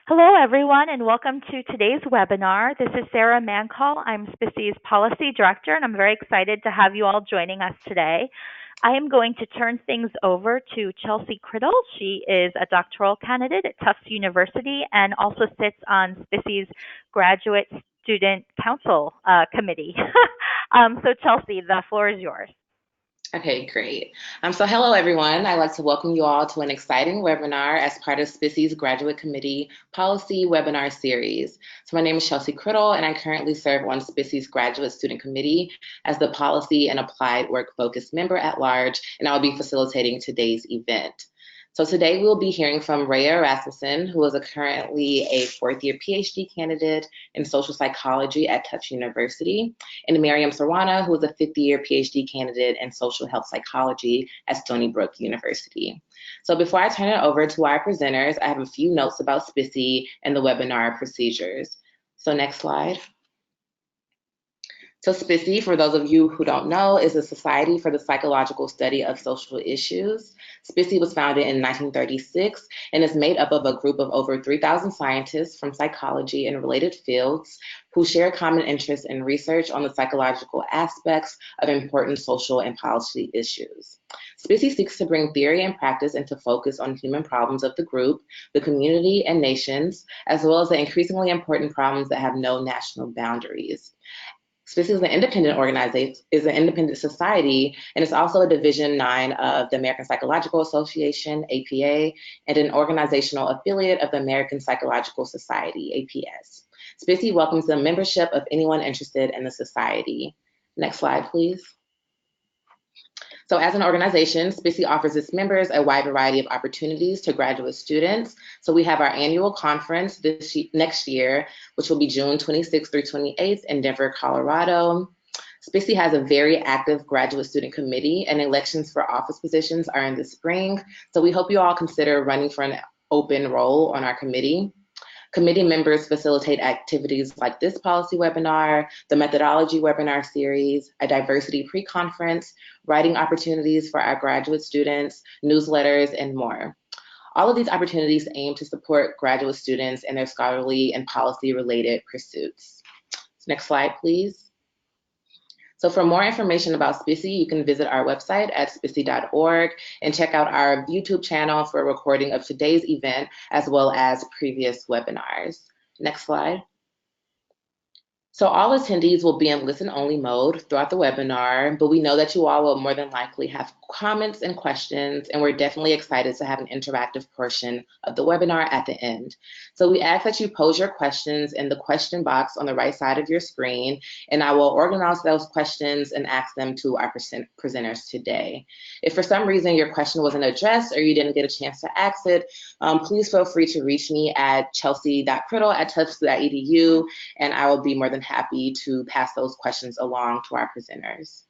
Hello, everyone, and welcome to today's webinar. This is Sarah Mancall. I'm SPSSI's Policy Director, and I'm very excited to have you all joining us today. I am going to turn things over to Chelsea Crittle. She is a doctoral candidate at Tufts University and also sits on SPSSI's Graduate Student Council Committee. So Chelsea, the floor is yours. Okay, great. So hello, everyone. I'd like to welcome you all to an exciting webinar as part of SPSSI's Graduate Committee Policy Webinar Series. So my name is Chelsea Crittle, and I currently serve on SPSSI's Graduate Student Committee as the Policy and Applied Work Focused member at large, and I'll be facilitating today's event. So today we'll be hearing from Raea Rasmussen, who is currently a fourth-year PhD candidate in social psychology at Tufts University, and Miriam Sarwana, who is a fifth-year PhD candidate in social health psychology at Stony Brook University. So before I turn it over to our presenters, I have a few notes about SPSSI and the webinar procedures. So next slide. So SPSSI, for those of you who don't know, is a Society for the Psychological Study of Social Issues. SPSSI was founded in 1936 and is made up of a group of over 3,000 scientists from psychology and related fields who share common interests in research on the psychological aspects of important social and policy issues. SPSSI seeks to bring theory and practice into focus on human problems of the group, the community, and nations, as well as the increasingly important problems that have no national boundaries. SPSSI is an independent organization, is an independent society, and it's also a Division 9 of the American Psychological Association, APA, and an organizational affiliate of the American Psychological Society, APS. SPSSI welcomes the membership of anyone interested in the society. Next slide, please. So as an organization, SPSSI offers its members a wide variety of opportunities to graduate students. So we have our annual conference next year, which will be June 26th through 28th in Denver, Colorado. SPSSI has a very active graduate student committee, and elections for office positions are in the spring. So we hope you all consider running for an open role on our committee. Committee members facilitate activities like this policy webinar, the methodology webinar series, a diversity pre-conference, writing opportunities for our graduate students, newsletters, and more. All of these opportunities aim to support graduate students in their scholarly and policy-related pursuits. Next slide, please. So for more information about SPSSI, you can visit our website at spssi.org and check out our YouTube channel for a recording of today's event, as well as previous webinars. Next slide. So all attendees will be in listen-only mode throughout the webinar, but we know that you all will more than likely have comments and questions, and we're definitely excited to have an interactive portion of the webinar at the end. So we ask that you pose your questions in the question box on the right side of your screen, and I will organize those questions and ask them to our presenters today. If for some reason your question wasn't addressed or you didn't get a chance to ask it, please feel free to reach me at chelsea.crittle@tufts.edu, and I will be more than happy to pass those questions along to our presenters.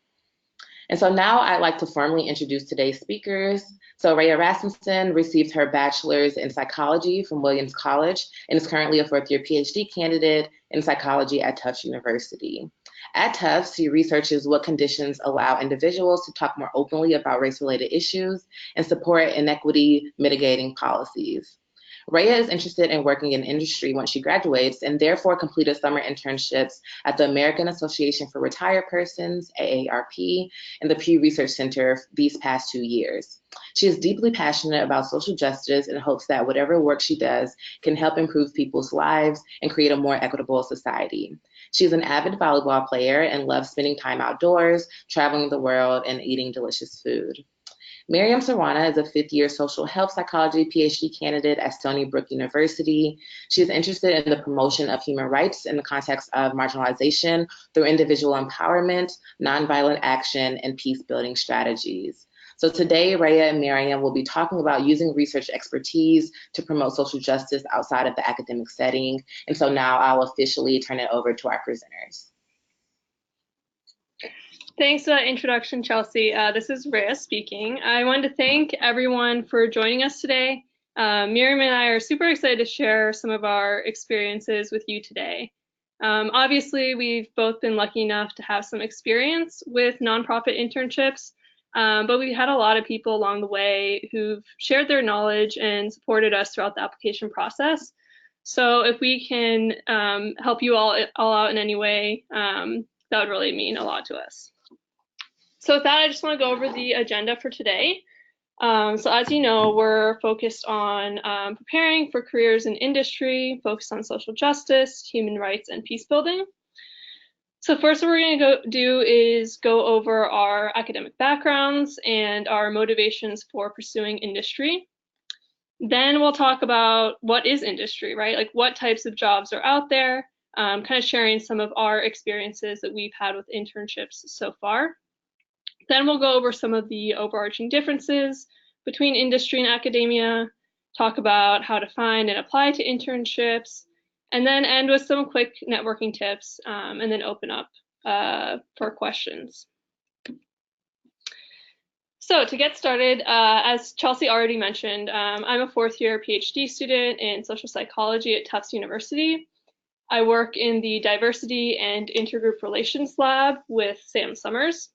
And so now I'd like to formally introduce today's speakers. So Raea Rasmussen received her bachelor's in psychology from Williams College and is currently a fourth-year PhD candidate in psychology at Tufts University. At Tufts, she researches what conditions allow individuals to talk more openly about race-related issues and support inequity mitigating policies. Raea is interested in working in industry once she graduates and therefore completed summer internships at the American Association for Retired Persons, AARP, and the Pew Research Center these past 2 years. She is deeply passionate about social justice and hopes that whatever work she does can help improve people's lives and create a more equitable society. She's an avid volleyball player and loves spending time outdoors, traveling the world, and eating delicious food. Miriam Sarwana is a fifth-year social health psychology PhD candidate at Stony Brook University. She is interested in the promotion of human rights in the context of marginalization through individual empowerment, nonviolent action, and peace-building strategies. So today, Raea and Miriam will be talking about using research expertise to promote social justice outside of the academic setting. And so now I'll officially turn it over to our presenters. Thanks for that introduction, Chelsea. This is Raea speaking. I wanted to thank everyone for joining us today. Miriam and I are super excited to share some of our experiences with you today. Obviously, we've both been lucky enough to have some experience with nonprofit internships, but we've had a lot of people along the way who've shared their knowledge and supported us throughout the application process. So if we can help you all out in any way, that would really mean a lot to us. So with that, I just want to go over the agenda for today. So as you know, we're focused on preparing for careers in industry, focused on social justice, human rights, and peace building. So first what we're going to do is go over our academic backgrounds and our motivations for pursuing industry. Then we'll talk about what is industry, right? Like what types of jobs are out there, kind of sharing some of our experiences that we've had with internships so far. Then we'll go over some of the overarching differences between industry and academia, talk about how to find and apply to internships, and then end with some quick networking tips, and then open up for questions. So to get started, as Chelsea already mentioned, I'm a fourth-year PhD student in social psychology at Tufts University. I work in the Diversity and Intergroup Relations Lab with Sam Summers.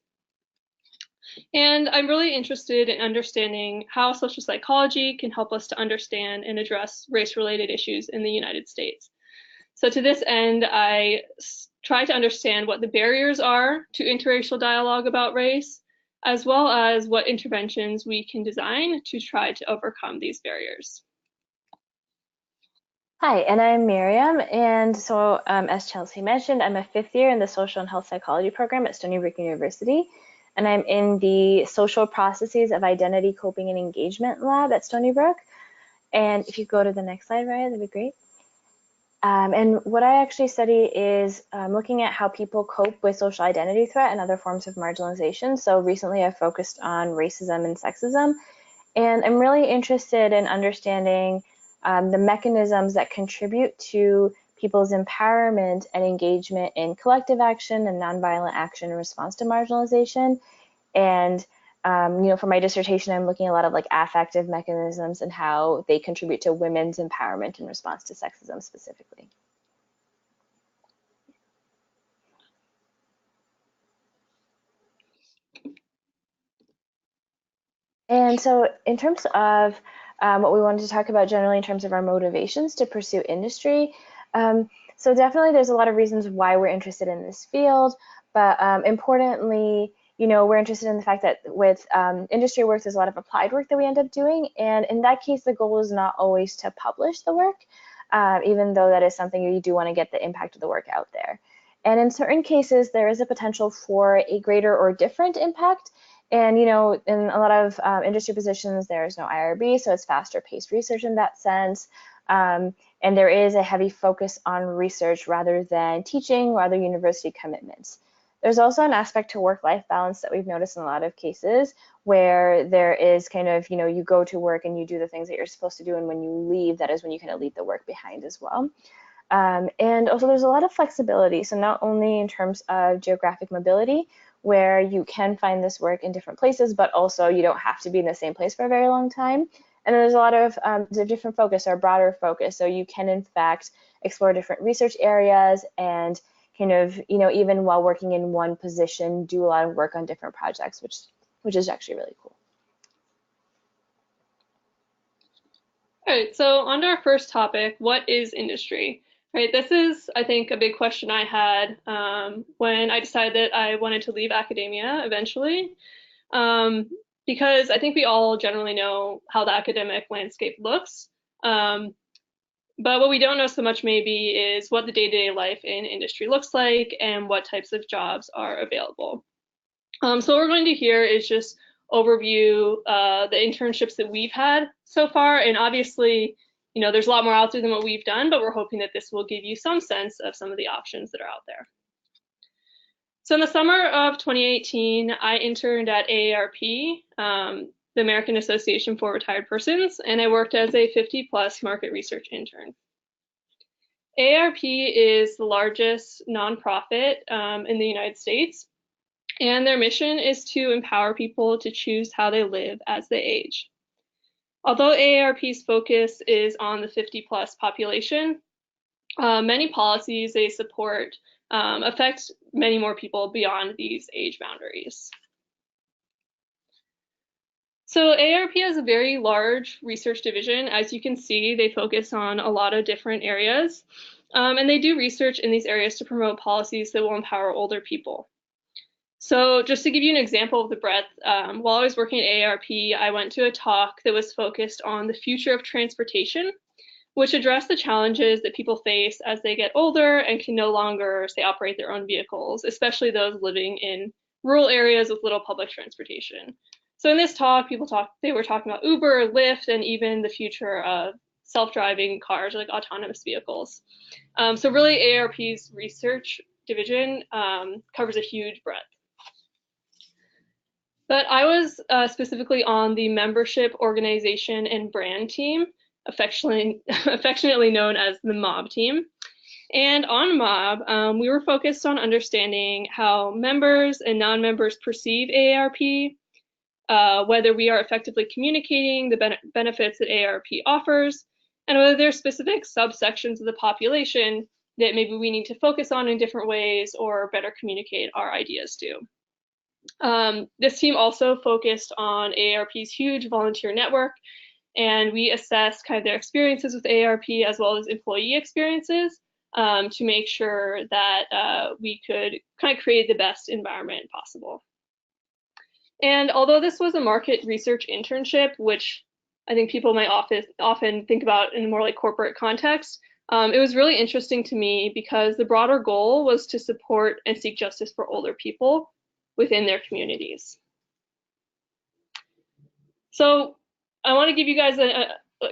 And I'm really interested in understanding how social psychology can help us to understand and address race-related issues in the United States. So to this end, I try to understand what the barriers are to interracial dialogue about race, as well as what interventions we can design to try to overcome these barriers. Hi, and I'm Miriam, and so as Chelsea mentioned, I'm a fifth year in the Social and Health Psychology program at Stony Brook University, and I'm in the Social Processes of Identity, Coping, and Engagement lab at Stony Brook. And if you go to the next slide, Raea, that'd be great. And what I actually study is looking at how people cope with social identity threat and other forms of marginalization. So recently I've focused on racism and sexism, and I'm really interested in understanding the mechanisms that contribute to people's empowerment and engagement in collective action and nonviolent action in response to marginalization. And for my dissertation, I'm looking at a lot of like affective mechanisms and how they contribute to women's empowerment in response to sexism specifically. And so in terms of what we wanted to talk about generally in terms of our motivations to pursue industry, so definitely there's a lot of reasons why we're interested in this field, but importantly, we're interested in the fact that with industry work, there's a lot of applied work that we end up doing. And in that case, the goal is not always to publish the work, even though that is something you do want to get the impact of the work out there. And in certain cases, there is a potential for a greater or different impact. And, in a lot of industry positions, there's no IRB, so it's faster paced research in that sense. And there is a heavy focus on research rather than teaching or other university commitments. There's also an aspect to work-life balance that we've noticed in a lot of cases where there is kind of, you go to work and you do the things that you're supposed to do, and when you leave, that is when you kind of leave the work behind as well. And also there's a lot of flexibility. So not only in terms of geographic mobility, where you can find this work in different places, but also you don't have to be in the same place for a very long time. And there's a lot of different focus or broader focus. So you can in fact explore different research areas and kind of, even while working in one position, do a lot of work on different projects, which is actually really cool. All right, so on to our first topic, what is industry? Right, this is, I think, a big question I had when I decided that I wanted to leave academia eventually, because I think we all generally know how the academic landscape looks, but what we don't know so much maybe is what the day-to-day life in industry looks like and what types of jobs are available. So what we're going to hear is just overview the internships that we've had so far, and obviously, there's a lot more out there than what we've done, but we're hoping that this will give you some sense of some of the options that are out there. So in the summer of 2018, I interned at AARP, the American Association for Retired Persons, and I worked as a 50+ market research intern. AARP is the largest nonprofit in the United States, and their mission is to empower people to choose how they live as they age. Although AARP's focus is on the 50+ population, many policies they support affect many more people beyond these age boundaries. So AARP has a very large research division. As you can see, they focus on a lot of different areas, and they do research in these areas to promote policies that will empower older people. So just to give you an example of the breadth, while I was working at AARP, I went to a talk that was focused on the future of transportation, which addressed the challenges that people face as they get older and can no longer, say, operate their own vehicles, especially those living in rural areas with little public transportation. So in this talk, they were talking about Uber, Lyft, and even the future of self-driving cars, like autonomous vehicles. So really, AARP's research division covers a huge breadth. But I was specifically on the membership, organization, and brand team, affectionately known as the MOB team. And on MOB, we were focused on understanding how members and non-members perceive AARP, whether we are effectively communicating the benefits that AARP offers, and whether there are specific subsections of the population that maybe we need to focus on in different ways or better communicate our ideas to. This team also focused on AARP's huge volunteer network, and we assessed kind of their experiences with AARP as well as employee experiences to make sure that we could kind of create the best environment possible. And although this was a market research internship, which I think people might often think about in a more like corporate context, it was really interesting to me because the broader goal was to support and seek justice for older people within their communities. So I want to give you guys a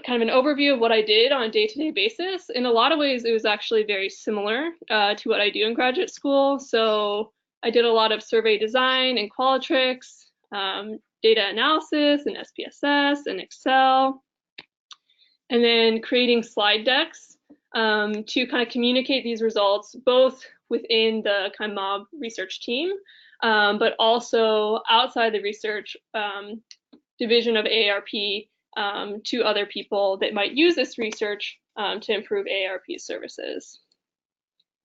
kind of an overview of what I did on a day-to-day basis. In a lot of ways, it was actually very similar to what I do in graduate school. So I did a lot of survey design and Qualtrics, data analysis and SPSS and Excel, and then creating slide decks to kind of communicate these results both within the kind of MOB research team, but also outside the research division of AARP to other people that might use this research to improve AARP's services.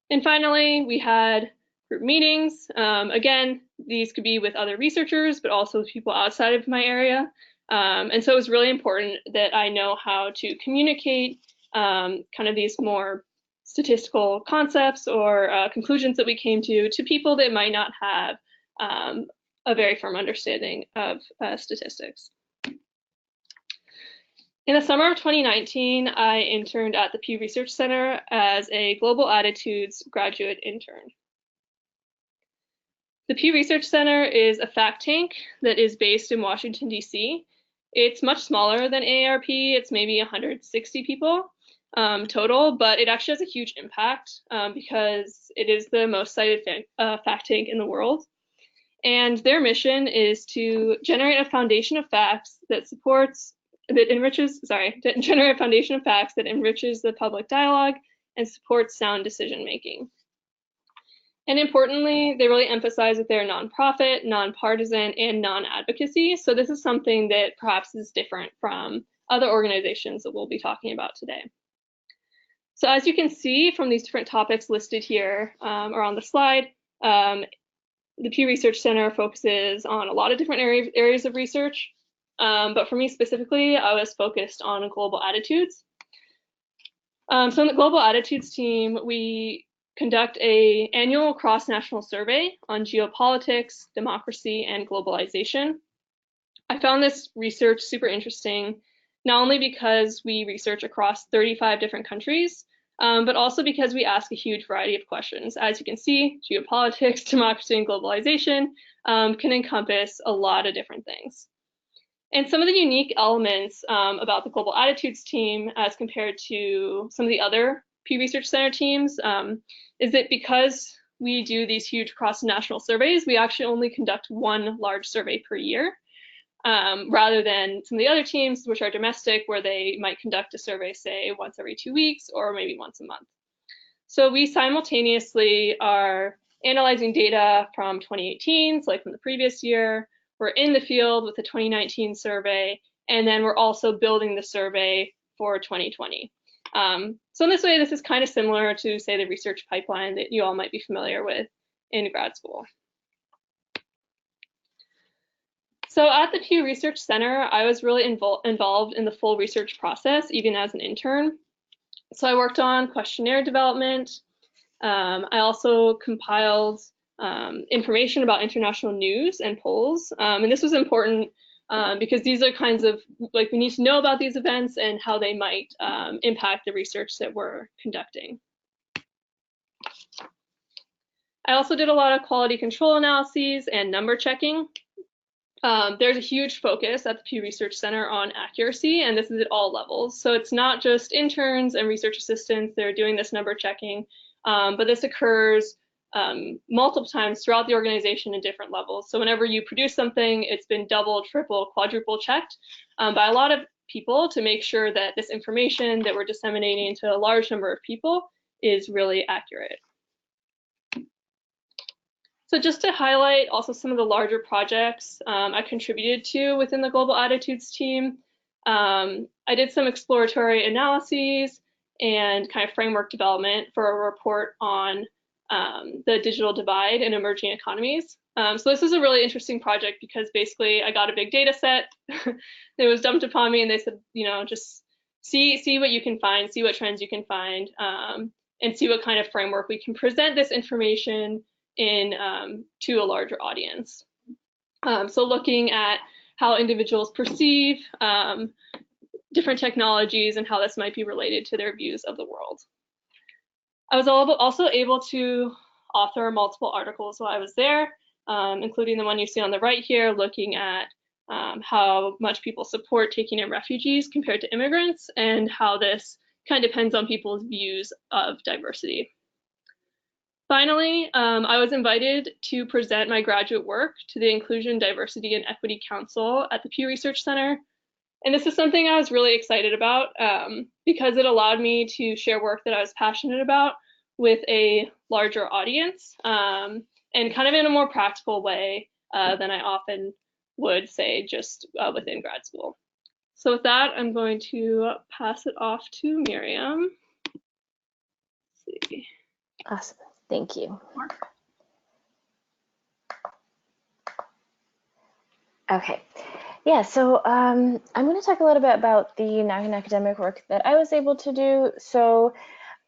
And finally, we had group meetings. Again, these could be with other researchers, but also with people outside of my area. And so it was really important that I know how to communicate kind of these more statistical concepts or conclusions that we came to people that might not have a very firm understanding of statistics. In the summer of 2019, I interned at the Pew Research Center as a Global Attitudes graduate intern. The Pew Research Center is a fact tank that is based in Washington, D.C. It's much smaller than AARP. It's maybe 160 people total, but it actually has a huge impact because it is the most cited fact tank in the world. And their mission is to generate a foundation of facts that enriches the public dialogue and supports sound decision making. And importantly, they really emphasize that they're nonprofit, nonpartisan, and non-advocacy. So this is something that perhaps is different from other organizations that we'll be talking about today. So as you can see from these different topics listed here or on the slide, the Pew Research Center focuses on a lot of different areas of research. But for me specifically, I was focused on global attitudes. So in the global attitudes team, we conduct an annual cross-national survey on geopolitics, democracy, and globalization. I found this research super interesting, not only because we research across 35 different countries, but also because we ask a huge variety of questions. As you can see, geopolitics, democracy, and globalization can encompass a lot of different things. And some of the unique elements about the Global Attitudes team as compared to some of the other Pew Research Center teams is that because we do these huge cross-national surveys, we actually only conduct one large survey per year, rather than some of the other teams, which are domestic, where they might conduct a survey, say, once every 2 weeks or maybe once a month. So we simultaneously are analyzing data from 2018, so like from the previous year. We're in the field with the 2019 survey, and then we're also building the survey for 2020. So in this way, this is kind of similar to, say, the research pipeline that you all might be familiar with in grad school. So at the Pew Research Center, I was really involved in the full research process, even as an intern. So I worked on questionnaire development. I also compiled information about international news and polls. And this was important because these are kinds of, like, we need to know about these events and how they might impact the research that we're conducting. I also did a lot of quality control analyses and number checking. There's a huge focus at the Pew Research Center on accuracy, and this is at all levels. So it's not just interns and research assistants that are doing this number checking, but this occurs multiple times throughout the organization in different levels. So whenever you produce something, it's been double, triple, quadruple checked by a lot of people to make sure that this information that we're disseminating to a large number of people is really accurate. So just to highlight also some of the larger projects I contributed to within the Global Attitudes team, I did some exploratory analyses and kind of framework development for a report on the digital divide in emerging economies. So this is a really interesting project because basically I got a big data set that was dumped upon me, and they said, you know, just see what you can find, see what trends you can find, and see what kind of framework we can present this information in to a larger audience. So looking at how individuals perceive different technologies and how this might be related to their views of the world. I was also able to author multiple articles while I was there, including the one you see on the right here, looking at how much people support taking in refugees compared to immigrants, and how this kind of depends on people's views of diversity. Finally, I was invited to present my graduate work to the Inclusion, Diversity, and Equity Council at the Pew Research Center. And this is something I was really excited about because it allowed me to share work that I was passionate about with a larger audience and kind of in a more practical way than I often would say just within grad school. So with that, I'm going to pass it off to Miriam. Let's see. Awesome. Thank you. Okay. Yeah, so I'm going to talk a little bit about the non-academic work that I was able to do. So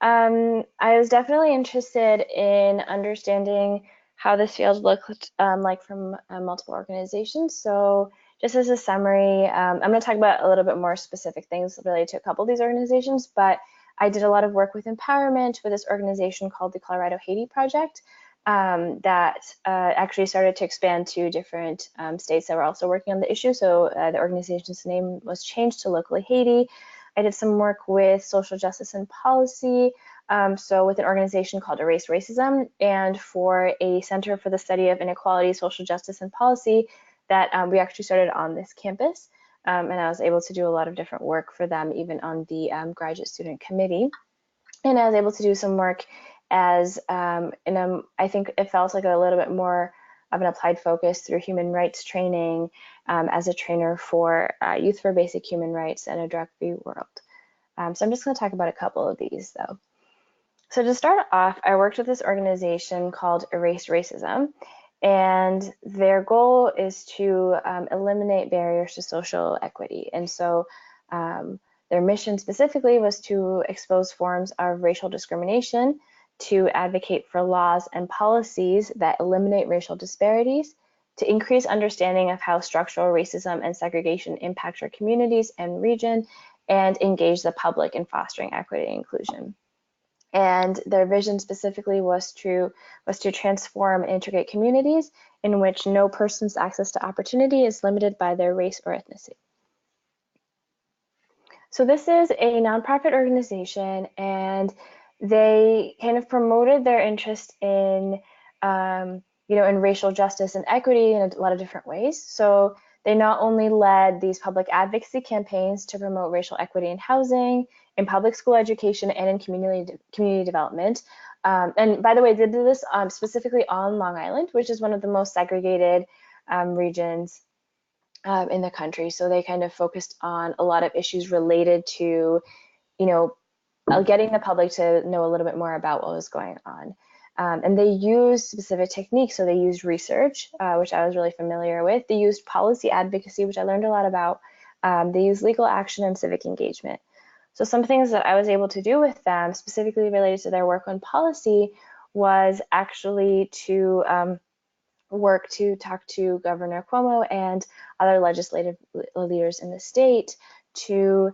I was definitely interested in understanding how this field looked like from multiple organizations. So just as a summary, I'm going to talk about a little bit more specific things related to a couple of these organizations, but I did a lot of work with empowerment with this organization called the Colorado Haiti Project that actually started to expand to different states that were also working on the issue. So the organization's name was changed to Locally Haiti. I did some work with social justice and policy, so with an organization called Erase Racism, and for a Center for the Study of Inequality, Social Justice, and Policy that we actually started on this campus. And I was able to do a lot of different work for them, even on the graduate student committee. And I was able to do some work as, I think it felt like a little bit more of an applied focus through human rights training as a trainer for Youth for Basic Human Rights and a Drug-Free World. So I'm just going to talk about a couple of these, though. So to start off, I worked with this organization called Erase Racism. And their goal is to eliminate barriers to social equity. And so their mission specifically was to expose forms of racial discrimination, to advocate for laws and policies that eliminate racial disparities, to increase understanding of how structural racism and segregation impact our communities and region, and engage the public in fostering equity and inclusion. And their vision specifically was to transform and integrate communities in which no person's access to opportunity is limited by their race or ethnicity. So this is a nonprofit organization, and they kind of promoted their interest in, in racial justice and equity in a lot of different ways. So they not only led these public advocacy campaigns to promote racial equity in housing, in public school education, and in community development. And by the way, they did this specifically on Long Island, which is one of the most segregated regions in the country. So they kind of focused on a lot of issues related to, getting the public to know a little bit more about what was going on. And they used specific techniques. So they used research, which I was really familiar with. They used policy advocacy, which I learned a lot about. They used legal action and civic engagement. So some things that I was able to do with them, specifically related to their work on policy, was actually to work to talk to Governor Cuomo and other legislative leaders in the state to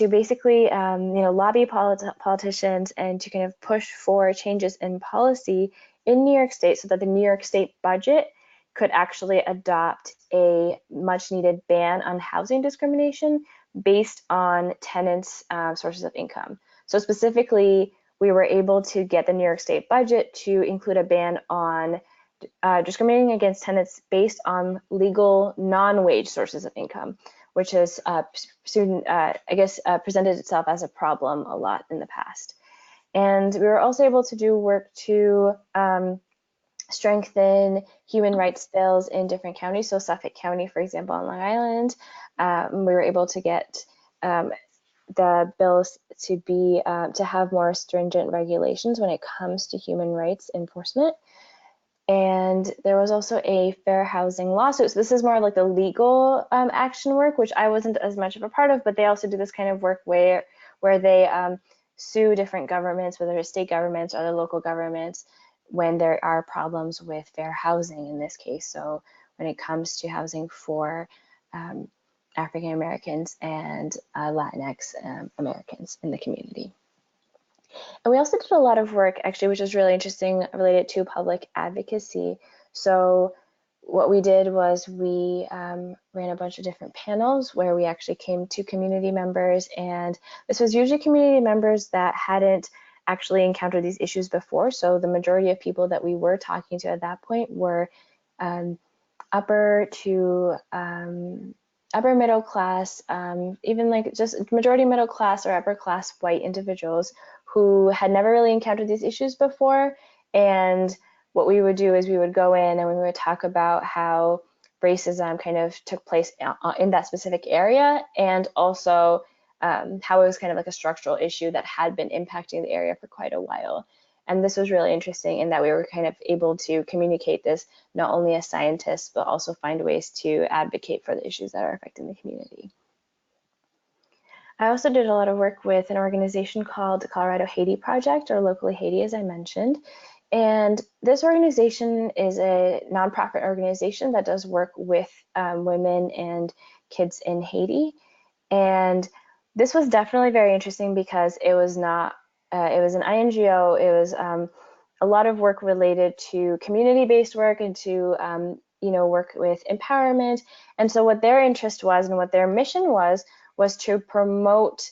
basically lobby politicians and to kind of push for changes in policy in New York State so that the New York State budget could actually adopt a much needed ban on housing discrimination based on tenants' sources of income. So specifically, we were able to get the New York State budget to include a ban on discriminating against tenants based on legal non-wage sources of income, which has presented itself as a problem a lot in the past. And we were also able to do work to strengthen human rights bills in different counties. So Suffolk County, for example, on Long Island, we were able to get the bills to be to have more stringent regulations when it comes to human rights enforcement. And there was also a fair housing lawsuit. So this is more like the legal action work, which I wasn't as much of a part of, but they also do this kind of work where they sue different governments, whether it's state governments or the local governments, when there are problems with fair housing in this case. So when it comes to housing for African Americans and Latinx Americans in the community. And we also did a lot of work, actually, which is really interesting, related to public advocacy. So what we did was we ran a bunch of different panels where we actually came to community members, and this was usually community members that hadn't actually encountered these issues before. So the majority of people that we were talking to at that point were upper middle class, even like just majority middle class or upper class white individuals who had never really encountered these issues before. And what we would do is we would go in and we would talk about how racism kind of took place in that specific area, and also how it was kind of like a structural issue that had been impacting the area for quite a while. And this was really interesting in that we were kind of able to communicate this not only as scientists, but also find ways to advocate for the issues that are affecting the community. I also did a lot of work with an organization called the Colorado Haiti Project, or Locally Haiti, as I mentioned. And this organization is a nonprofit organization that does work with women and kids in Haiti. And this was definitely very interesting because it was not, it was an INGO. It was a lot of work related to community-based work and to work with empowerment. And so what their interest was and what their mission was to promote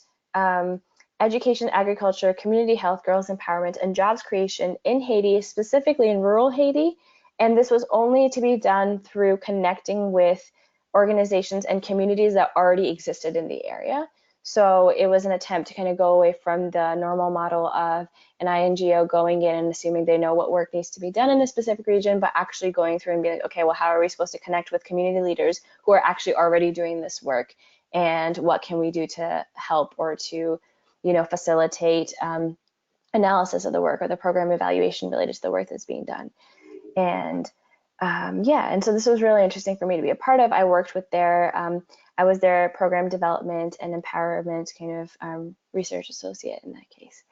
education, agriculture, community health, girls empowerment, and jobs creation in Haiti, specifically in rural Haiti. And this was only to be done through connecting with organizations and communities that already existed in the area. So it was an attempt to kind of go away from the normal model of an INGO going in and assuming they know what work needs to be done in a specific region, but actually going through and being like, okay, well, how are we supposed to connect with community leaders who are actually already doing this work? And what can we do to help or to, facilitate analysis of the work or the program evaluation related to the work that's being done? And and so this was really interesting for me to be a part of. I worked with I was their program development and empowerment kind of research associate in that case.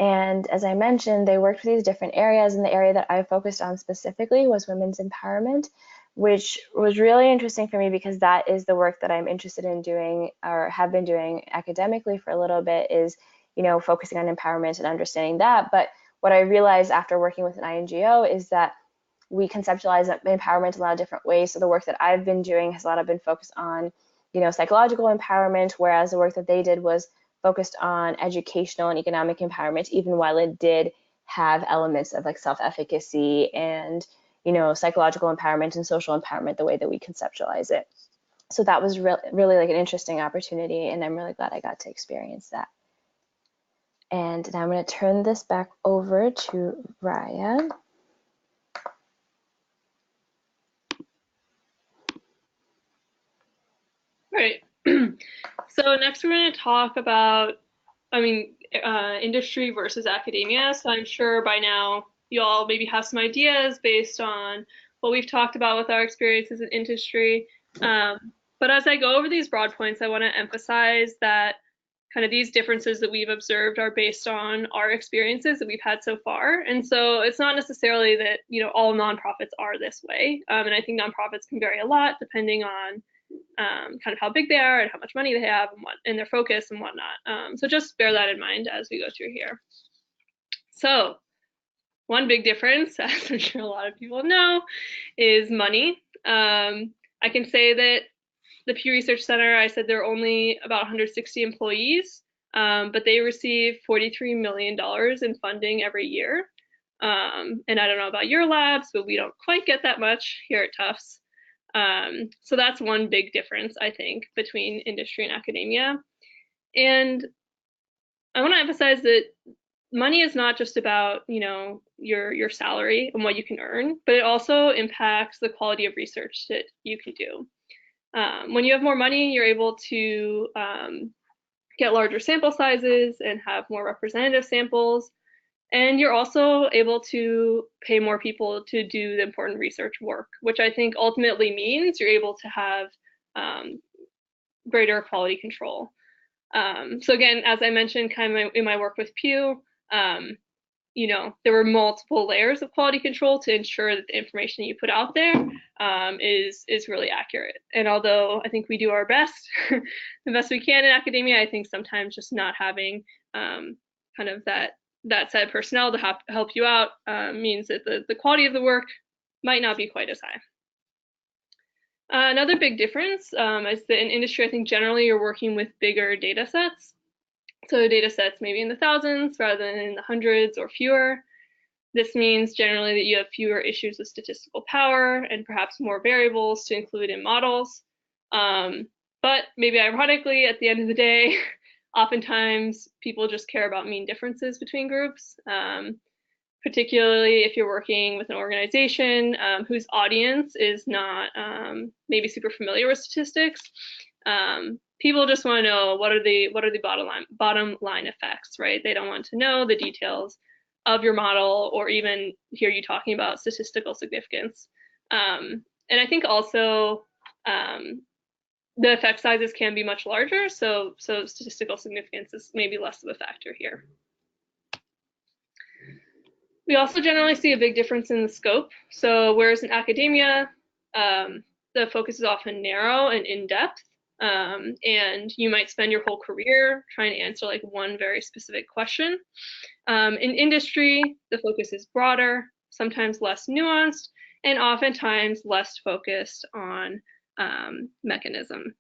And as I mentioned, they worked with these different areas, and the area that I focused on specifically was women's empowerment, which was really interesting for me because that is the work that I'm interested in doing or have been doing academically for a little bit, is, focusing on empowerment and understanding that. But what I realized after working with an INGO is that we conceptualize empowerment in a lot of different ways. So the work that I've been doing has a lot of been focused on, psychological empowerment, whereas the work that they did was focused on educational and economic empowerment, even while it did have elements of like self-efficacy and, psychological empowerment and social empowerment, the way that we conceptualize it. So that was really like an interesting opportunity, and I'm really glad I got to experience that. And now I'm going to turn this back over to Raea. Right. So next we're going to talk about, industry versus academia. So I'm sure by now you all maybe have some ideas based on what we've talked about with our experiences in industry. But as I go over these broad points, I want to emphasize that kind of these differences that we've observed are based on our experiences that we've had so far. And so it's not necessarily that, all nonprofits are this way. And I think nonprofits can vary a lot depending on kind of how big they are and how much money they have and their focus and whatnot. So just bear that in mind as we go through here. So one big difference, as I'm sure a lot of people know, is money. I can say that the Pew Research Center, I said there are only about 160 employees, but they receive $43 million in funding every year. And I don't know about your labs, but we don't quite get that much here at Tufts. So that's one big difference, I think, between industry and academia. And I want to emphasize that money is not just about, your salary and what you can earn, but it also impacts the quality of research that you can do. When you have more money, you're able to get larger sample sizes and have more representative samples. And you're also able to pay more people to do the important research work, which I think ultimately means you're able to have greater quality control. So again, as I mentioned, kind of in my work with Pew, there were multiple layers of quality control to ensure that the information that you put out there is really accurate. And although I think we do our best, the best we can in academia, I think sometimes just not having kind of that set of personnel to help you out means that the quality of the work might not be quite as high. Another big difference is that in industry, I think generally you're working with bigger data sets. So data sets maybe in the thousands rather than in the hundreds or fewer. This means generally that you have fewer issues with statistical power and perhaps more variables to include in models. But maybe ironically, at the end of the day, oftentimes people just care about mean differences between groups, particularly if you're working with an organization whose audience is not maybe super familiar with statistics. People just want to know what are the bottom line effects, right? They don't want to know the details of your model or even hear you talking about statistical significance. And I think also the effect sizes can be much larger, so statistical significance is maybe less of a factor here. We also generally see a big difference in the scope. So whereas in academia, the focus is often narrow and in-depth, and you might spend your whole career trying to answer like one very specific question. In industry, the focus is broader, sometimes less nuanced, and oftentimes less focused on mechanism.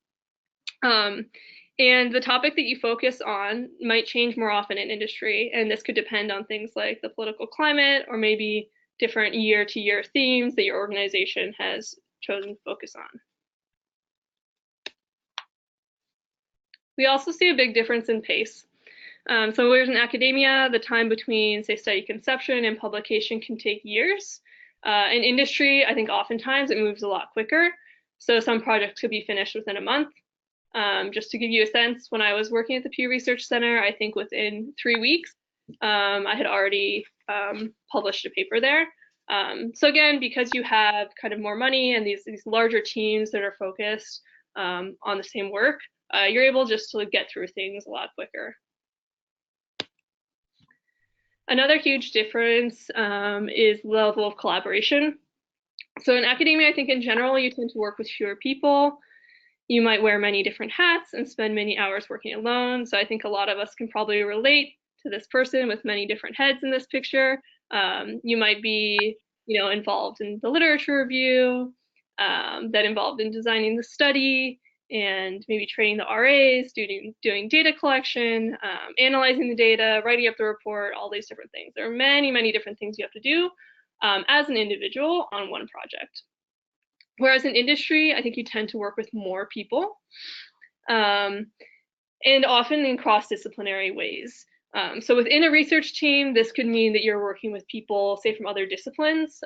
And the topic that you focus on might change more often in industry, and this could depend on things like the political climate or maybe different year-to-year themes that your organization has chosen to focus on. We also see a big difference in pace. So whereas in academia, the time between, say, study conception and publication can take years. In industry, I think oftentimes it moves a lot quicker. So some projects could be finished within a month. Just to give you a sense, when I was working at the Pew Research Center, I think within 3 weeks, I had already published a paper there. So again, because you have kind of more money and these larger teams that are focused on the same work, you're able just to get through things a lot quicker. Another huge difference is the level of collaboration. So in academia, I think in general, you tend to work with fewer people. You might wear many different hats and spend many hours working alone. So I think a lot of us can probably relate to this person with many different heads in this picture. You might be, involved in the literature review, that involved in designing the study, and maybe training the RAs, doing data collection, analyzing the data, writing up the report, all these different things. There are many, many different things you have to do as an individual on one project. Whereas in industry, I think you tend to work with more people, and often in cross-disciplinary ways. So within a research team, this could mean that you're working with people, say, from other disciplines,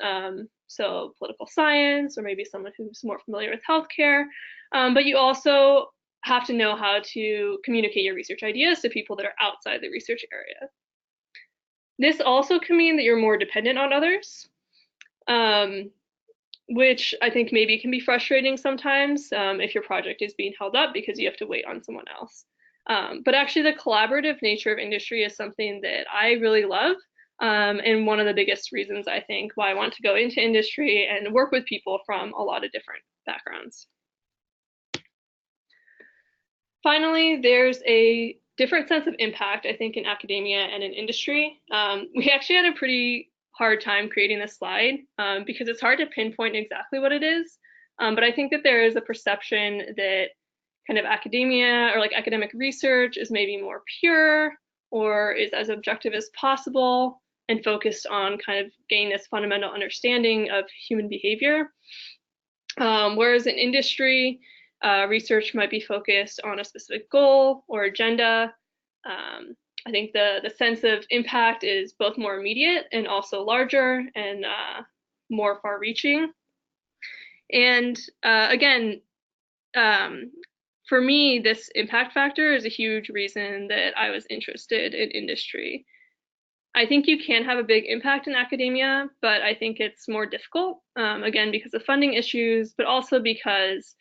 so political science, or maybe someone who's more familiar with healthcare, but you also have to know how to communicate your research ideas to people that are outside the research area. This also can mean that you're more dependent on others, which I think maybe can be frustrating sometimes if your project is being held up because you have to wait on someone else. But actually the collaborative nature of industry is something that I really love, and one of the biggest reasons I think why I want to go into industry and work with people from a lot of different backgrounds. Finally, there's a different sense of impact, I think, in academia and in industry. We actually had a pretty hard time creating this slide because it's hard to pinpoint exactly what it is. But I think that there is a perception that kind of academia or like academic research is maybe more pure or is as objective as possible and focused on kind of gaining this fundamental understanding of human behavior. Whereas in industry, research might be focused on a specific goal or agenda. I think the sense of impact is both more immediate and also larger and more far-reaching. And again, for me, this impact factor is a huge reason that I was interested in industry. I think you can have a big impact in academia, but I think it's more difficult, again, because of funding issues, but also because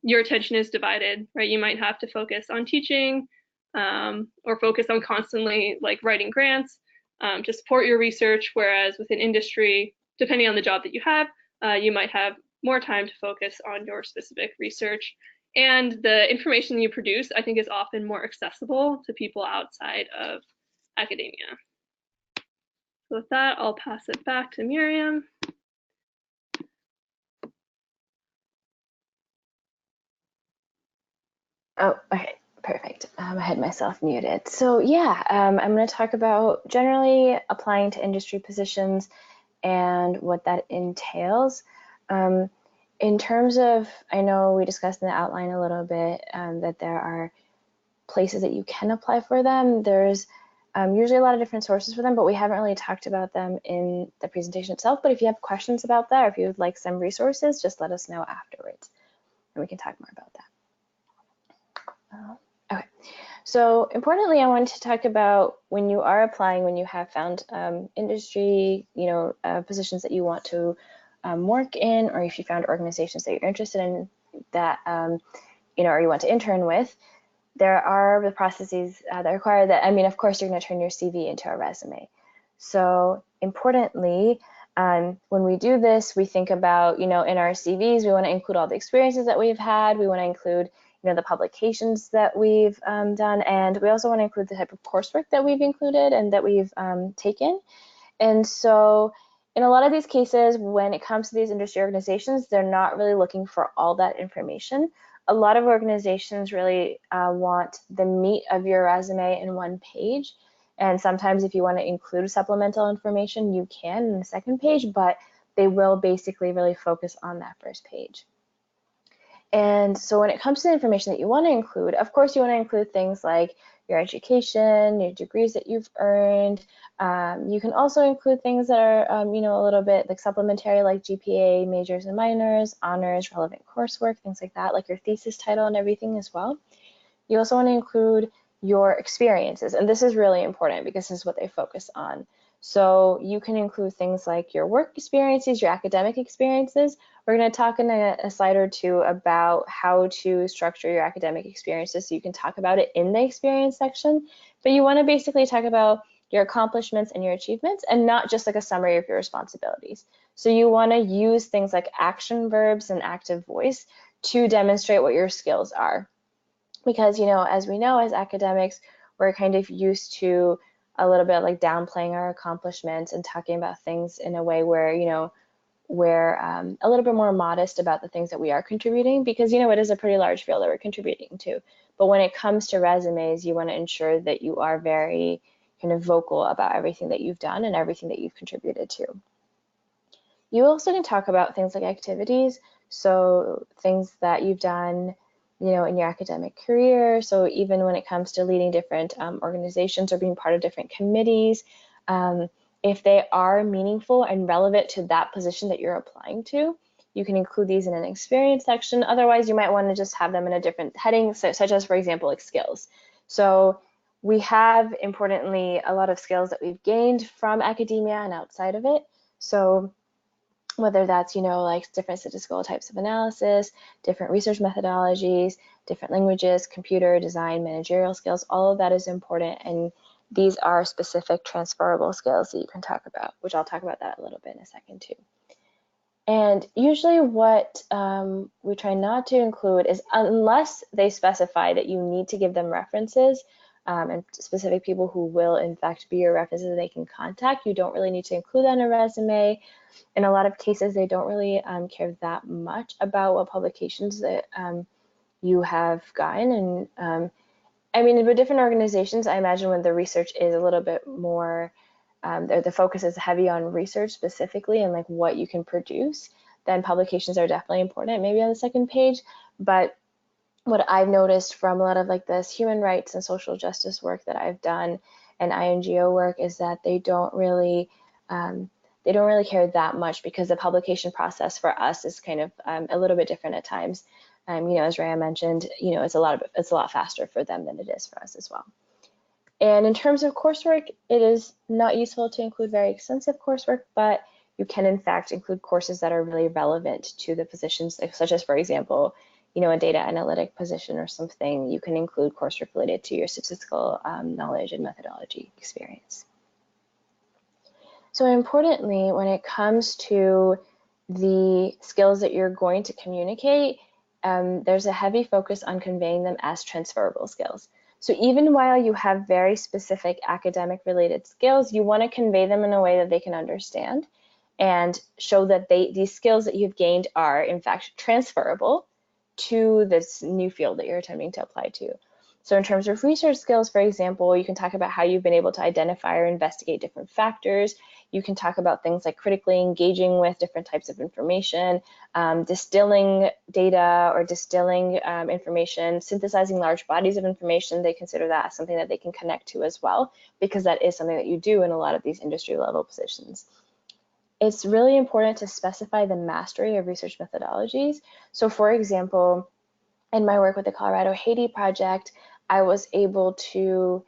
your attention is divided, right? You might have to focus on teaching or focus on constantly like writing grants to support your research, whereas within industry, depending on the job that you have, you might have more time to focus on your specific research. And the information you produce, I think, is often more accessible to people outside of academia. So with that, I'll pass it back to Miriam. Oh, okay, perfect. I had myself muted. So yeah, I'm going to talk about generally applying to industry positions and what that entails. In terms of, I know we discussed in the outline a little bit that there are places that you can apply for them. There's usually a lot of different sources for them, but we haven't really talked about them in the presentation itself. But if you have questions about that, or if you would like some resources, just let us know afterwards, and we can talk more about that. Okay, so importantly, I wanted to talk about when you are applying, when you have found industry, positions that you want to work in, or if you found organizations that you're interested in that, or you want to intern with, there are the processes that require that. I mean, of course, you're going to turn your CV into a resume. So importantly, when we do this, we think about, in our CVs, we want to include all the experiences that we've had. We want to include, the publications that we've done, and we also want to include the type of coursework that we've included and that we've taken. And so in a lot of these cases, when it comes to these industry organizations, they're not really looking for all that information. A lot of organizations really want the meat of your resume in one page. And sometimes if you want to include supplemental information, you can in the second page, but they will basically really focus on that first page. And so when it comes to the information that you want to include, of course, you want to include things like your education, your degrees that you've earned. You can also include things that are, a little bit like supplementary, like GPA, majors and minors, honors, relevant coursework, things like that, like your thesis title and everything as well. You also want to include your experiences, and this is really important because this is what they focus on. So you can include things like your work experiences, your academic experiences. We're going to talk in a slide or two about how to structure your academic experiences so you can talk about it in the experience section. But you want to basically talk about your accomplishments and your achievements and not just like a summary of your responsibilities. So you want to use things like action verbs and active voice to demonstrate what your skills are. Because, as we know, as academics, we're kind of used to a little bit like downplaying our accomplishments and talking about things in a way where, we're a little bit more modest about the things that we are contributing because, it is a pretty large field that we're contributing to. But when it comes to resumes, you want to ensure that you are very kind of vocal about everything that you've done and everything that you've contributed to. You also can talk about things like activities, so things that you've done in your academic career. So even when it comes to leading different organizations or being part of different committees, if they are meaningful and relevant to that position that you're applying to, you can include these in an experience section. Otherwise, you might want to just have them in a different heading, such as, for example, like skills. So We have, importantly, a lot of skills that we've gained from academia and outside of it. So whether that's, like different statistical types of analysis, different research methodologies, different languages, computer, design, managerial skills, all of that is important. And these are specific transferable skills that you can talk about, which I'll talk about that a little bit in a second too. And usually what we try not to include is, unless they specify that you need to give them references and specific people who will in fact be your references that they can contact, you don't really need to include that in a resume. In a lot of cases, they don't really care that much about what publications that you have gotten. And I mean, with different organizations, I imagine when the research is a little bit more, the focus is heavy on research specifically and like what you can produce, then publications are definitely important, maybe on the second page. But what I've noticed from a lot of like this human rights and social justice work that I've done and INGO work is that they don't really care that much, because the publication process for us is kind of a little bit different at times. As Raea mentioned, it's a lot faster for them than it is for us as well. And in terms of coursework, it is not useful to include very extensive coursework, but you can in fact include courses that are really relevant to the positions, such as, for example, a data analytic position or something. You can include coursework related to your statistical knowledge and methodology experience. So importantly, when it comes to the skills that you're going to communicate, there's a heavy focus on conveying them as transferable skills. So even while you have very specific academic related skills, you want to convey them in a way that they can understand and show that these skills that you've gained are in fact transferable to this new field that you're attempting to apply to. So in terms of research skills, for example, you can talk about how you've been able to identify or investigate different factors. You can talk about things like critically engaging with different types of information, distilling data or distilling information, synthesizing large bodies of information. They consider that as something that they can connect to as well, because that is something that you do in a lot of these industry level positions. It's really important to specify the mastery of research methodologies. So for example, in my work with the Colorado Haiti project, I was able to,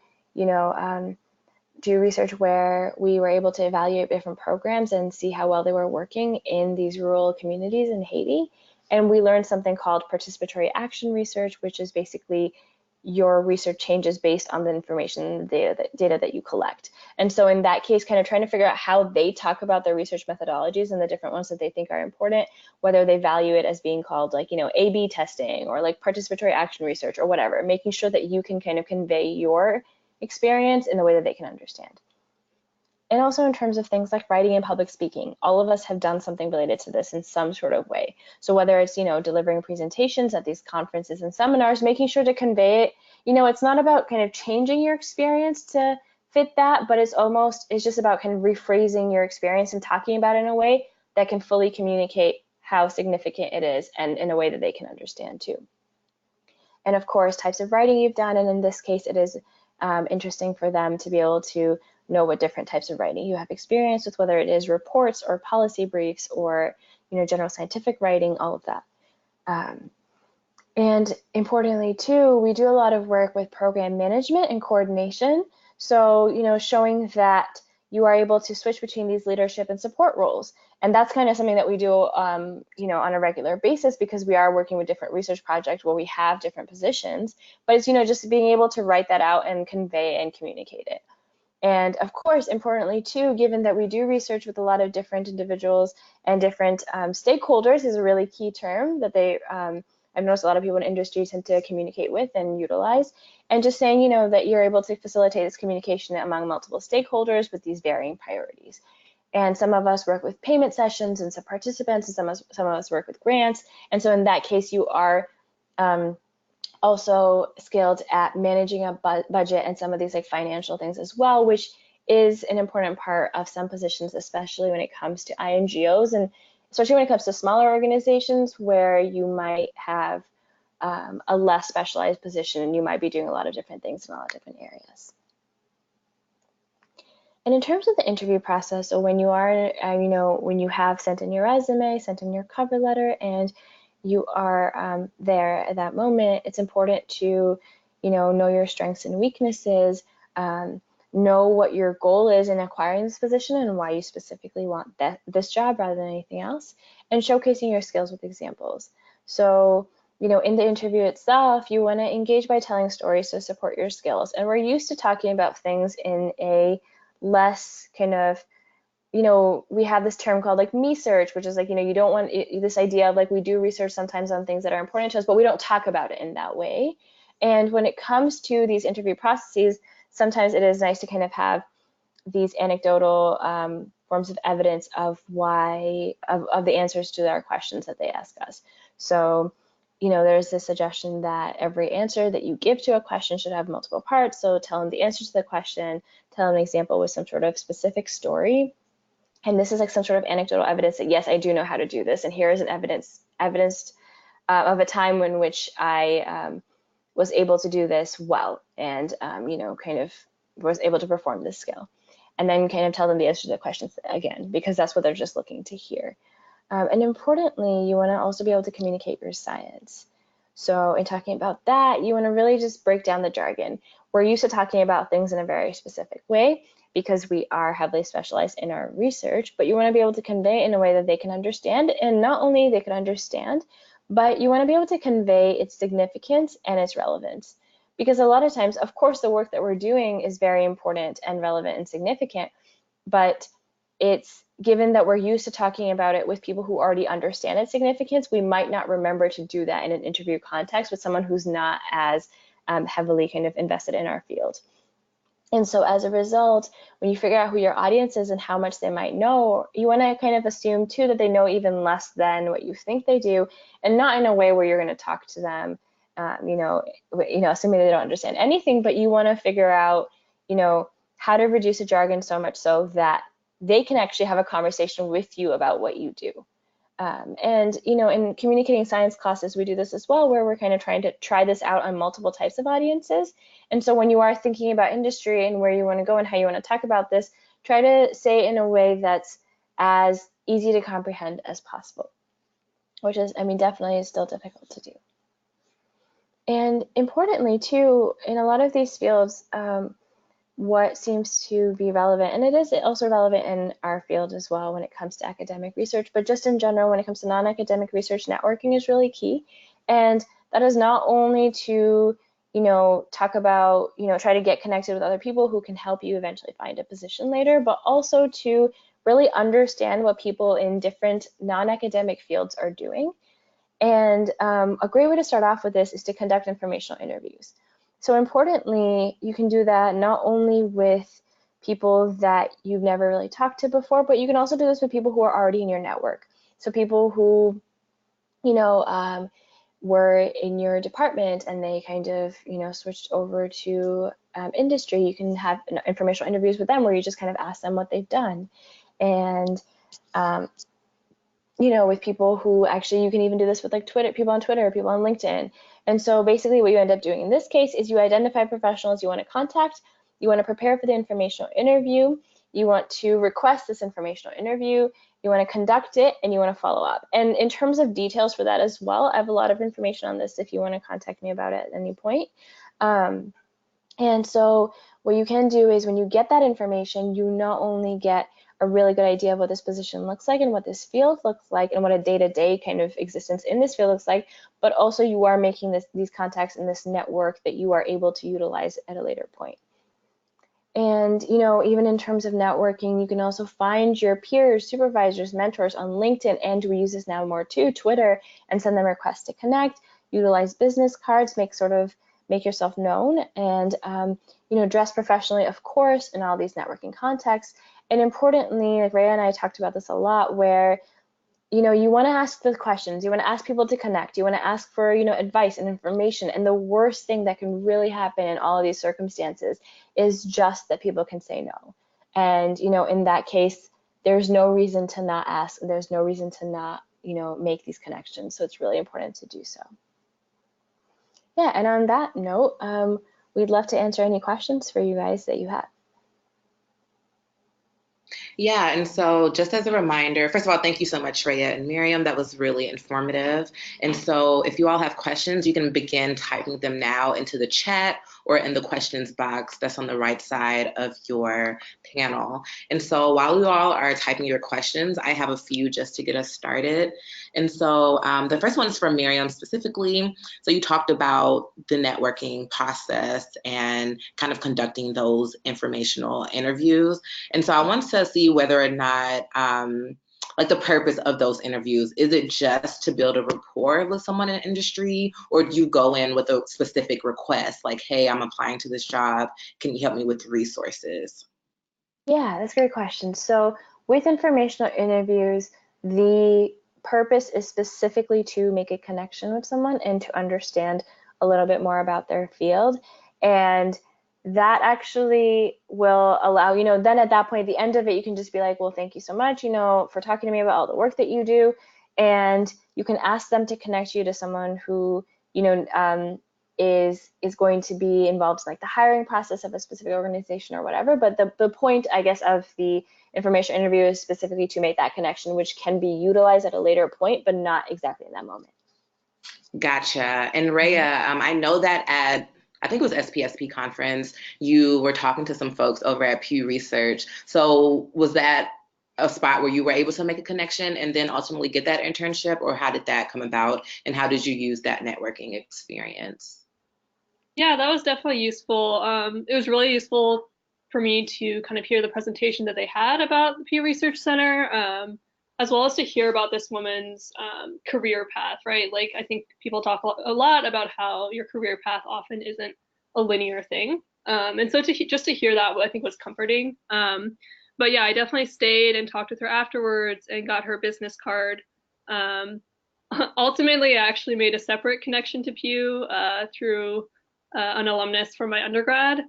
do research where we were able to evaluate different programs and see how well they were working in these rural communities in Haiti. And we learned something called participatory action research, which is basically your research changes based on the information, the data that you collect. And so in that case, kind of trying to figure out how they talk about their research methodologies and the different ones that they think are important, whether they value it as being called like, A/B testing or like participatory action research or whatever, making sure that you can kind of convey your experience in the way that they can understand. And also in terms of things like writing and public speaking, all of us have done something related to this in some sort of way. So whether it's, delivering presentations at these conferences and seminars, making sure to convey it, it's not about kind of changing your experience to fit that, but it's just about kind of rephrasing your experience and talking about it in a way that can fully communicate how significant it is and in a way that they can understand too. And of course, types of writing you've done, and in this case, it is interesting for them to be able to know what different types of writing you have experience with, whether it is reports or policy briefs or general scientific writing, all of that. And importantly too, we do a lot of work with program management and coordination. So showing that you are able to switch between these leadership and support roles. And that's kind of something that we do on a regular basis, because we are working with different research projects where we have different positions. But it's just being able to write that out and convey and communicate it. And of course, importantly too, given that we do research with a lot of different individuals and different stakeholders is a really key term that I've noticed a lot of people in industry tend to communicate with and utilize. And just saying, that you're able to facilitate this communication among multiple stakeholders with these varying priorities. And some of us work with payment sessions and some participants, and some of us work with grants. And so in that case, you are also skilled at managing a budget and some of these like financial things as well, which is an important part of some positions, especially when it comes to INGOs, and especially when it comes to smaller organizations where you might have a less specialized position and you might be doing a lot of different things in a lot of different areas. And in terms of the interview process, so when you are, when you have sent in your resume, sent in your cover letter, and you are there at that moment, it's important to, know your strengths and weaknesses, know what your goal is in acquiring this position and why you specifically want this job rather than anything else, and showcasing your skills with examples. So, in the interview itself, you want to engage by telling stories to support your skills. And we're used to talking about things in a less kind of, we have this term called like me search, which is like, you don't want this idea of like, we do research sometimes on things that are important to us, but we don't talk about it in that way. And when it comes to these interview processes, sometimes it is nice to kind of have these anecdotal forms of evidence of of the answers to our questions that they ask us. So, there's this suggestion that every answer that you give to a question should have multiple parts. So tell them the answer to the question, tell them an example with some sort of specific story. And this is like some sort of anecdotal evidence that, yes, I do know how to do this. And here is an evidence of a time in which I was able to do this well and, kind of was able to perform this skill. And then kind of tell them the answer to the questions again, because that's what they're just looking to hear. And importantly, you want to also be able to communicate your science. So in talking about that, you want to really just break down the jargon. We're used to talking about things in a very specific way because we are heavily specialized in our research, but you want to be able to convey in a way that they can understand, and not only they can understand, but you want to be able to convey its significance and its relevance. Because a lot of times, of course, the work that we're doing is very important and relevant and significant, but it's given that we're used to talking about it with people who already understand its significance, we might not remember to do that in an interview context with someone who's not as heavily kind of invested in our field. And so as a result, when you figure out who your audience is and how much they might know, you want to kind of assume too that they know even less than what you think they do, and not in a way where you're going to talk to them, assuming they don't understand anything, but you want to figure out, how to reduce the jargon so much so that they can actually have a conversation with you about what you do. And, in communicating science classes, we do this as well, where we're kind of trying to try this out on multiple types of audiences. And so when you are thinking about industry and where you want to go and how you want to talk about this, try to say it in a way that's as easy to comprehend as possible, which is, definitely is still difficult to do. And importantly, too, in a lot of these fields, what seems to be relevant, and it is also relevant in our field as well when it comes to academic research, but just in general, when it comes to non-academic research, networking is really key. And that is not only to, talk about, try to get connected with other people who can help you eventually find a position later, but also to really understand what people in different non-academic fields are doing. And a great way to start off with this is to conduct informational interviews. So importantly, you can do that not only with people that you've never really talked to before, but you can also do this with people who are already in your network. So people who, were in your department and they kind of, switched over to industry, you can have informational interviews with them where you just kind of ask them what they've done. And, with people who actually, you can even do this with like people on Twitter, people on LinkedIn. And so basically what you end up doing in this case is you identify professionals you want to contact, you want to prepare for the informational interview, you want to request this informational interview, you want to conduct it, and you want to follow up. And in terms of details for that as well, I have a lot of information on this if you want to contact me about it at any point. And so what you can do is when you get that information, you not only get a really good idea of what this position looks like and what this field looks like and what a day-to-day kind of existence in this field looks like, but also you are making these contacts in this network that you are able to utilize at a later point. And, even in terms of networking, you can also find your peers, supervisors, mentors on LinkedIn, and we use this now more too, Twitter, and send them requests to connect, utilize business cards, make yourself known, and, dress professionally, of course, in all these networking contexts. And importantly, like Raea and I talked about this a lot, where, you want to ask the questions, you want to ask people to connect, you want to ask for, advice and information. And the worst thing that can really happen in all of these circumstances is just that people can say no. And, in that case, there's no reason to not ask, and there's no reason to not, make these connections. So it's really important to do so. Yeah, and on that note, we'd love to answer any questions for you guys that you have. Yeah, and so just as a reminder, first of all, thank you so much, Raea and Miriam. That was really informative. And so if you all have questions, you can begin typing them now into the chat or in the questions box that's on the right side of your panel. And so while you all are typing your questions, I have a few just to get us started. And so the first one is for Miriam specifically. So you talked about the networking process and kind of conducting those informational interviews. And so I want to see whether or not, like the purpose of those interviews, is it just to build a rapport with someone in the industry, or do you go in with a specific request, like, hey, I'm applying to this job, can you help me with resources? Yeah, that's a great question. So with informational interviews, the purpose is specifically to make a connection with someone and to understand a little bit more about their field. And that actually will allow, then at that point, at the end of it, you can just be like, well, thank you so much, for talking to me about all the work that you do. And you can ask them to connect you to someone who, is going to be involved in like the hiring process of a specific organization or whatever. But the point, I guess, of the information interview is specifically to make that connection, which can be utilized at a later point, but not exactly in that moment. Gotcha. And Raea, I know that at, I think it was SPSP conference, you were talking to some folks over at Pew Research. So was that a spot where you were able to make a connection and then ultimately get that internship, or how did that come about? And how did you use that networking experience? Yeah, that was definitely useful. It was really useful for me to kind of hear the presentation that they had about the Pew Research Center, as well as to hear about this woman's career path, right? Like, I think people talk a lot about how your career path often isn't a linear thing. And so just to hear that, I think was comforting. But yeah, I definitely stayed and talked with her afterwards and got her business card. Ultimately, I actually made a separate connection to Pew through an alumnus from my undergrad,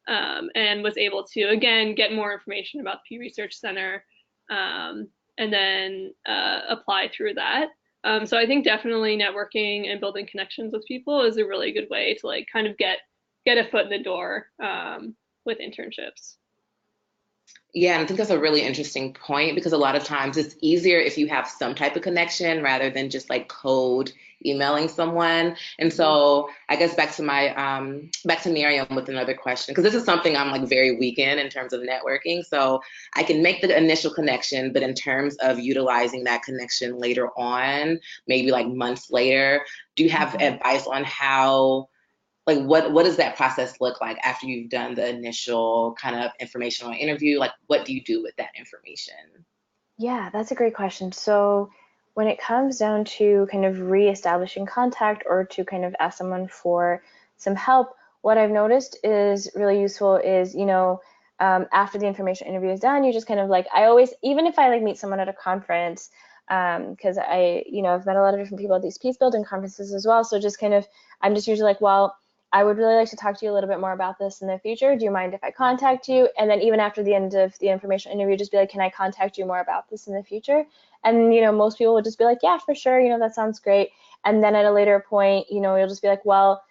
and was able to, again, get more information about the Pew Research Center, and then apply through that. So I think definitely networking and building connections with people is a really good way to like kind of get a foot in the door with internships. Yeah, and I think that's a really interesting point, because a lot of times it's easier if you have some type of connection rather than just like cold emailing someone. And so I guess back to Miriam with another question, because this is something I'm like very weak in terms of networking. So I can make the initial connection, but in terms of utilizing that connection later on, maybe like months later, do you have advice on how, like, what does that process look like after you've done the initial kind of informational interview? Like, what do you do with that information? Yeah, that's a great question. So when it comes down to kind of reestablishing contact or to kind of ask someone for some help, what I've noticed is really useful is, after the information interview is done, you just kind of like, I always, even if I like meet someone at a conference, because I've met a lot of different people at these peace building conferences as well. So just kind of, I'm just usually like, well, I would really like to talk to you a little bit more about this in the future. Do you mind if I contact you? And then even after the end of the information interview, just be like, can I contact you more about this in the future? And, most people would just be like, yeah, for sure. That sounds great. And then at a later point, you'll just be like, well,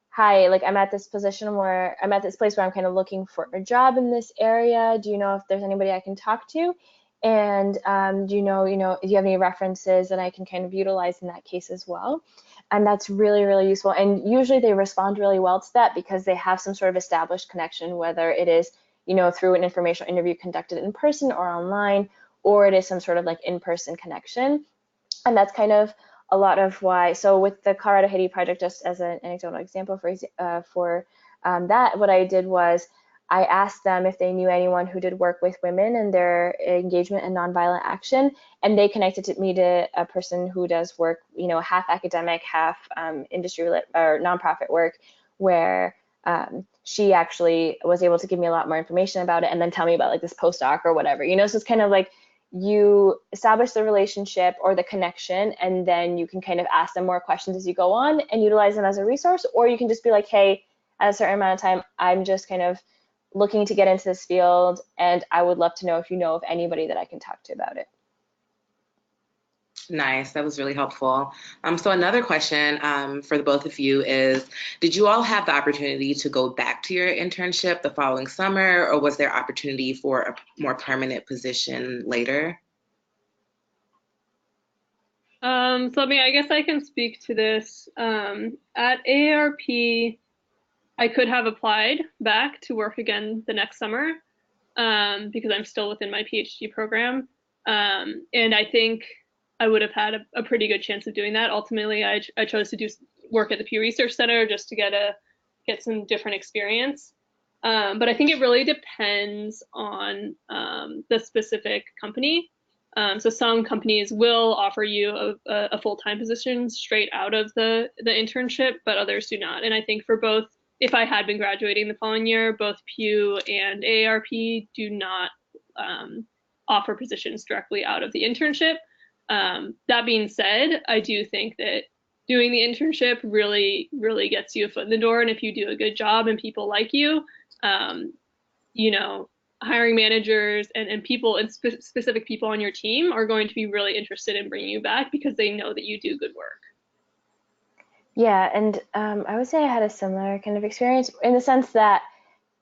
hi, like I'm at this place where I'm kind of looking for a job in this area. Do you know if there's anybody I can talk to? And do you know, do you have any references that I can kind of utilize in that case as well? And that's really, really useful. And usually they respond really well to that because they have some sort of established connection, whether it is, through an informational interview conducted in person or online, or it is some sort of like in-person connection. And that's kind of a lot of why. So with the Colorado Haiti project, just as an anecdotal example for that, what I did was I asked them if they knew anyone who did work with women and their engagement in nonviolent action, and they connected me to a person who does work, half academic, half industry or nonprofit work, where she actually was able to give me a lot more information about it and then tell me about like this postdoc or whatever, so it's kind of like you establish the relationship or the connection, and then you can kind of ask them more questions as you go on and utilize them as a resource, or you can just be like, hey, at a certain amount of time, I'm just kind of looking to get into this field, and I would love to know if you know of anybody that I can talk to about it. Nice. That was really helpful. So another question for the both of you is, did you all have the opportunity to go back to your internship the following summer, or was there opportunity for a more permanent position later? I guess I can speak to this. At AARP, I could have applied back to work again the next summer because I'm still within my PhD program. And I think I would have had a pretty good chance of doing that. Ultimately, I chose to do work at the Pew Research Center just to get some different experience. But I think it really depends on the specific company. So some companies will offer you a full-time position straight out of the internship, but others do not. And I think for both, if I had been graduating the following year, both Pew and AARP do not offer positions directly out of the internship. That being said, I do think that doing the internship really, really gets you a foot in the door. And if you do a good job and people like you, hiring managers and people and specific people on your team are going to be really interested in bringing you back because they know that you do good work. Yeah, and I would say I had a similar kind of experience in the sense that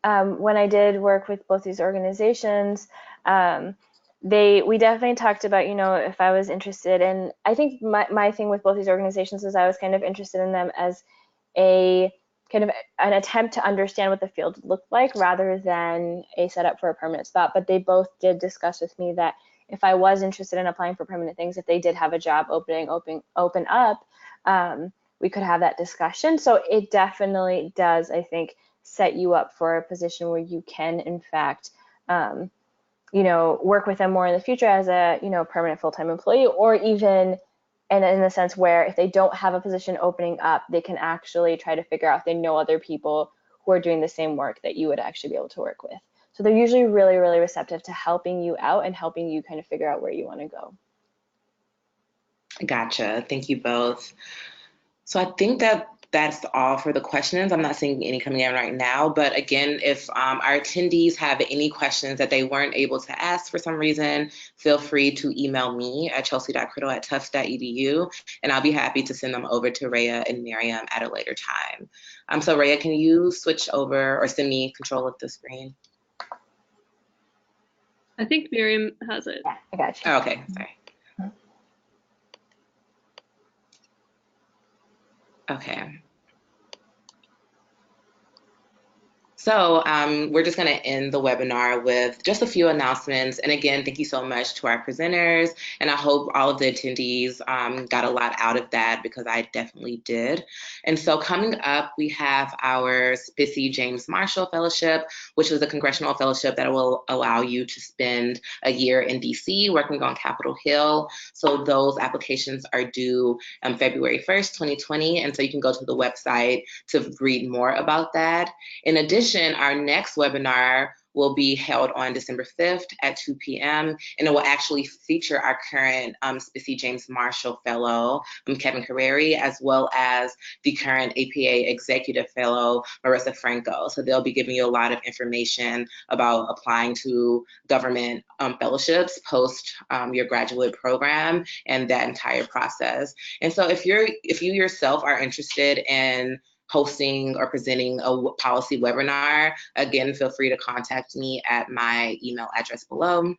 when I did work with both these organizations, we definitely talked about, if I was interested in, I think my thing with both these organizations is I was kind of interested in them as a kind of an attempt to understand what the field looked like rather than a setup for a permanent spot. But they both did discuss with me that if I was interested in applying for permanent things, if they did have a job open up, we could have that discussion. So it definitely does, I think, set you up for a position where you can, in fact, work with them more in the future as a, permanent full-time employee, or even and in the sense where if they don't have a position opening up, they can actually try to figure out if they know other people who are doing the same work that you would actually be able to work with. So they're usually really, really receptive to helping you out and helping you kind of figure out where you want to go. Gotcha. Thank you both. So I think that's all for the questions. I'm not seeing any coming in right now, but again, if our attendees have any questions that they weren't able to ask for some reason, feel free to email me at chelsea.crittle@tufts.edu, and I'll be happy to send them over to Raea and Miriam at a later time. So Raea, can you switch over or send me control of the screen? I think Miriam has it. Yeah, I got you. Oh, okay, sorry. Okay. So we're just going to end the webinar with just a few announcements. And again, thank you so much to our presenters. And I hope all of the attendees got a lot out of that, because I definitely did. And so coming up, we have our SPSSI James Marshall Fellowship, which is a congressional fellowship that will allow you to spend a year in DC working on Capitol Hill. So those applications are due February 1st, 2020. And so you can go to the website to read more about that. In addition, our next webinar will be held on December 5th at 2 p.m. and it will actually feature our current SPSSI James Marshall Fellow, Kevin Carreri, as well as the current APA Executive Fellow, Marissa Franco. So they'll be giving you a lot of information about applying to government fellowships post your graduate program and that entire process. And so if you yourself are interested in hosting or presenting a policy webinar, again, feel free to contact me at my email address below.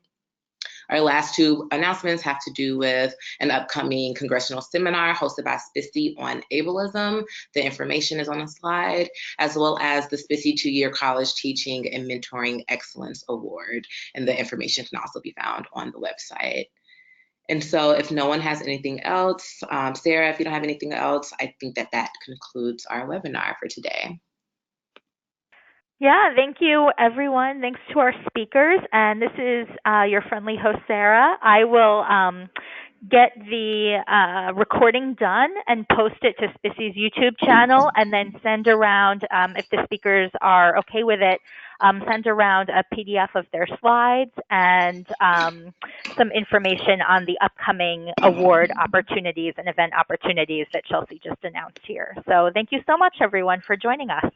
Our last two announcements have to do with an upcoming congressional seminar hosted by SPSSI on ableism. The information is on the slide, as well as the SPSSI 2-year college teaching and mentoring excellence award. And the information can also be found on the website. And so if no one has anything else, Sarah, if you don't have anything else, I think that concludes our webinar for today. Yeah, thank you, everyone. Thanks to our speakers. And this is your friendly host, Sarah. I will get the recording done and post it to SPSSI's YouTube channel, and then send around, if the speakers are okay with it, send around a PDF of their slides and some information on the upcoming award opportunities and event opportunities that Chelsea just announced here. So thank you so much, everyone, for joining us.